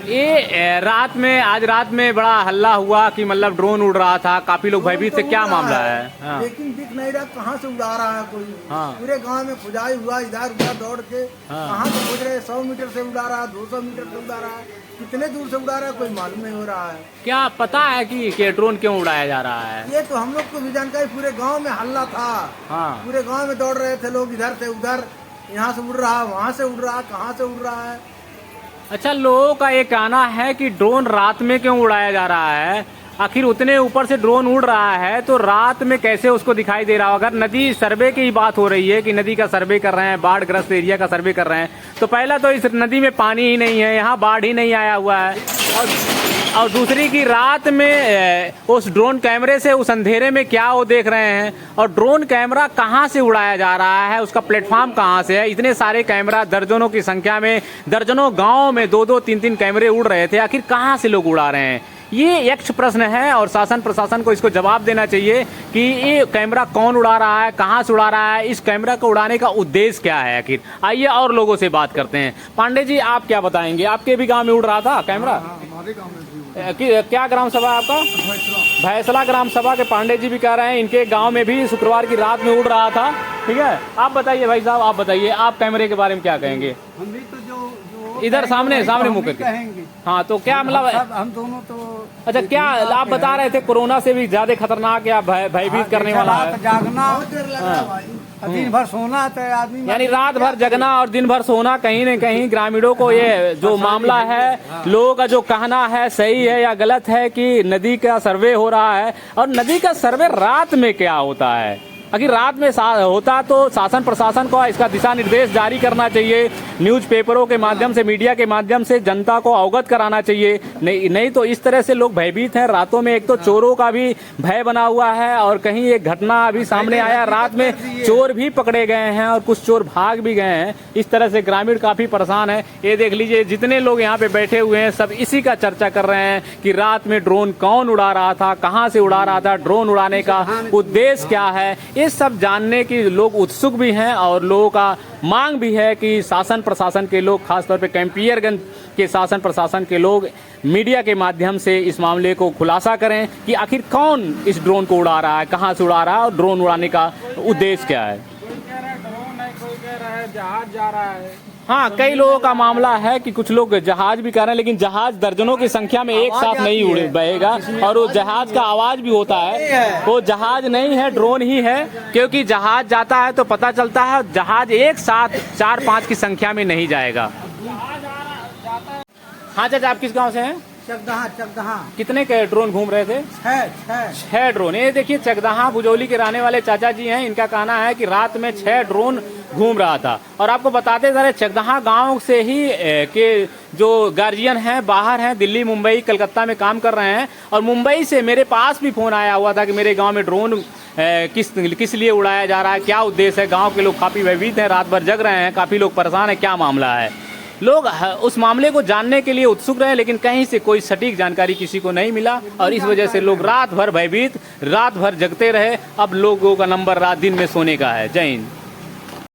ये रात में, आज रात में बड़ा हल्ला हुआ कि मतलब ड्रोन उड़ रहा था, काफी लोग भयभीत थे, क्या मामला है? हाँ। लेकिन दिख नहीं रहा कहाँ से उड़ा रहा है कोई। हाँ। पूरे गांव में खुदाई हुआ, इधर उधर दौड़ के हाँ। कहाँ से पूछ रहे, 100 मीटर से उड़ा रहा है, 200 मीटर से उड़ा रहा है, कितने दूर से उड़ा रहा है कोई मालूम नहीं हो रहा है। क्या पता है कि ड्रोन क्यों उड़ाया जा रहा है? ये तो हम लोग को भी जानकारी, पूरे गांव में हल्ला था। हाँ। पूरे गांव में दौड़ रहे थे लोग, इधर से उधर, यहाँ से उड़ रहा, वहाँ से उड़ रहा, कहाँ से उड़ रहा है। अच्छा, लोगों का ये कहना है कि ड्रोन रात में क्यों उड़ाया जा रहा है? आखिर उतने ऊपर से ड्रोन उड़ रहा है तो रात में कैसे उसको दिखाई दे रहा होगा? अगर नदी सर्वे की बात हो रही है कि नदी का सर्वे कर रहे हैं, बाढ़ ग्रस्त एरिया का सर्वे कर रहे हैं, तो पहला तो इस नदी में पानी ही नहीं है, यहाँ बाढ़ ही नहीं आया हुआ है। और दूसरी की रात में उस ड्रोन कैमरे से उस अंधेरे में क्या वो देख रहे हैं, और ड्रोन कैमरा कहाँ से उड़ाया जा रहा है, उसका प्लेटफॉर्म कहाँ से है? इतने सारे कैमरा, दर्जनों की संख्या में, दर्जनों गाँव में 2-2, 3-3 कैमरे उड़ रहे थे, आखिर कहाँ से लोग उड़ा रहे हैं? ये यक्ष प्रश्न है और शासन प्रशासन को इसको जवाब देना चाहिए कि ये कैमरा कौन उड़ा रहा है, कहाँ से उड़ा रहा है, इस कैमरा को उड़ाने का उद्देश्य क्या है आखिर। आइए और लोगों से बात करते हैं। पांडे जी, आप क्या बताएंगे? आपके भी गांव में उड़ रहा था कैमरा? हमारे गाँव में क्या ग्राम सभा है आपका? भैसला ग्राम सभा के पांडे जी भी कह रहे हैं इनके गांव में भी शुक्रवार की रात में उड़ रहा था। ठीक है, आप बताइए भाई साहब, आप बताइए, आप कैमरे के बारे में क्या कहेंगे? हम भी तो जो इधर सामने मुंह करके। हाँ, तो क्या मतलब हम दोनों तो। अच्छा, क्या आप बता रहे थे कोरोना से भी ज्यादा खतरनाक या भयभीत करने वाला है? जागना, दिन भर सोना था आदमी, यानी रात भर जगना और दिन भर सोना। कहीं न कहीं ग्रामीणों को ये जो मामला है, लोगों का जो कहना है, सही है या गलत है कि नदी का सर्वे हो रहा है, और नदी का सर्वे रात में क्या होता है? अगर रात में होता तो शासन प्रशासन को इसका दिशा निर्देश जारी करना चाहिए, न्यूज़पेपरों के माध्यम से, मीडिया के माध्यम से जनता को अवगत कराना चाहिए। नहीं तो इस तरह से लोग भयभीत हैं। रातों में एक तो चोरों का भी भय बना हुआ है, और कहीं एक घटना अभी सामने आया, रात में चोर भी पकड़े गए हैं और कुछ चोर भाग भी गए हैं। इस तरह से ग्रामीण काफी परेशान है। ये देख लीजिए, जितने लोग यहाँ पे बैठे हुए हैं सब इसी का चर्चा कर रहे हैं कि रात में ड्रोन कौन उड़ा रहा था, कहाँ से उड़ा रहा था, ड्रोन उड़ाने का उद्देश्य क्या है, ये सब जानने की लोग उत्सुक भी हैं। और लोगों का मांग भी है कि शासन प्रशासन के लोग, खासतौर पे कैंपियरगंज के शासन प्रशासन के लोग मीडिया के माध्यम से इस मामले को खुलासा करें कि आखिर कौन इस ड्रोन को उड़ा रहा है, कहाँ से उड़ा रहा है, और ड्रोन उड़ाने का उद्देश्य क्या है। कोई कह रहा है ड्रोन है, कोई कह रहा है जहाज जा रहा है। हाँ, कई लोगों का मामला है कि कुछ लोग जहाज भी कर रहे हैं, लेकिन जहाज दर्जनों की संख्या में एक साथ नहीं उड़े बहेगा, और वो जहाज का आवाज भी होता है। वो जहाज नहीं है, ड्रोन ही है, क्योंकि जहाज जाता है तो पता चलता है जहाज एक साथ 4-5 की संख्या में नहीं जाएगा। हाँ चाचा, आप किस गांव से हैं? चकदहा। कितने के ड्रोन घूम रहे थे? 6 ड्रोन। ये देखिए, चकदहा बुजौली के रहने वाले चाचा जी हैं, इनका कहना है कि रात में 6 ड्रोन घूम रहा था। और आपको बताते जा रहे, चकदहा गांव से ही के जो गार्जियन हैं बाहर हैं, दिल्ली, मुंबई, कलकत्ता में काम कर रहे हैं, और मुंबई से मेरे पास भी फोन आया हुआ था कि मेरे गांव में ड्रोन किस लिए उड़ाया जा रहा है, क्या उद्देश्य है। गांव के लोग काफी भयभीत हैं, रात भर जग रहे हैं, काफी लोग परेशान हैं, क्या मामला है। लोग उस मामले को जानने के लिए उत्सुक रहे, लेकिन कहीं से कोई सटीक जानकारी किसी को नहीं मिला, और इस वजह से लोग रात भर भयभीत, रात भर जगते रहे। अब लोगों का नंबर रात दिन में सोने का है। जय हिंद।